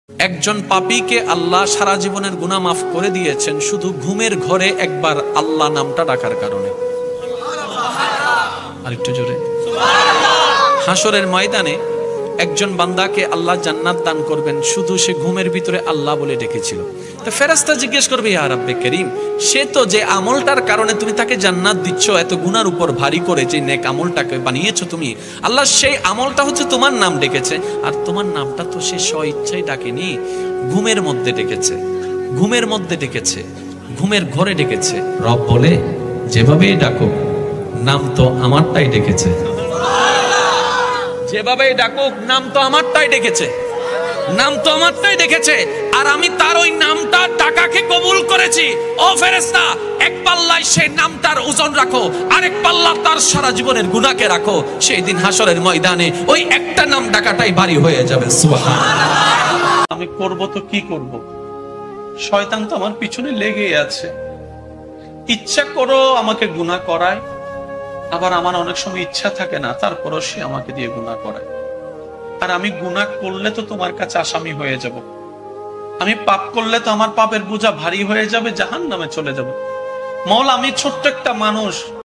একজন পাপীকে আল্লাহ সারা জীবনের গুনাহ মাফ করে দিয়েছেন শুধু ঘুমের ঘরে একবার আল্লাহ নামটা ডাকার কারণে। আরেকটু জোরে সুবহানাল্লাহ। হাসরের ময়দানে একজন বান্দাকে আল্লাহ জান্নাত দান করবেন শুধু সে ঘুমের ভিতরে আল্লাহ বলে ডেকেছিল। তো ফেরেশতা জিজ্ঞেস করবে, ইয়া রাব্বে করিম, সে তো যে আমলটার কারণে তুমি তাকে জান্নাত দিচ্ছ, এত গুনার উপর ভারী করে যে নেক আমলটাকে বানিয়েছো তুমি, আল্লাহ সেই আমলটা হচ্ছে তোমার নাম ডেকেছে, আর তোমার নামটা তো সে স্ব ইচ্ছায় ডাকেনি, ঘুমের মধ্যে ডেকেছে, ঘুমের মধ্যে ডেকেছে, ঘুমের ঘরে ডেকেছে। রব বলে, যেভাবেই ডাকো নাম তো আমারটাই ডেকেছে, যেভাবে ডাকুক নাম তো আমারটাই ডেকেছে, নাম তো আমারটাই ডেকেছে, আর আমি তার ওই নামটা টাকাকে কবুল করেছি। ও ফেরেশতা, এক পাল্লায় সেই নামটার ওজন রাখো, আরেক পাল্লা তার সারা জীবনের গুনাহকে রাখো। সেই দিন হাসরের ময়দানে ওই একটা নাম ডাকাটাই ভারী হয়ে যাবে। সুবহানাল্লাহ। আমি করব তো কি করব, শয়তান তো আমার পিছনে লেগেই আছে, ইচ্ছা করো আমাকে গুনাহ করায়, আবার আমার অনেক সময় ইচ্ছা থাকে না, তারপরও সে আমাকে দিয়ে গুনাহ করায়। আর আমি গুনাহ করলে তো তোমার কাছে আসামি হয়ে যাব, আমি পাপ করলে তো আমার পাপের বোঝা ভারী হয়ে যাবে, জাহান্নামে চলে যাব। মওলা, আমি ছোট্ট একটা মানুষ,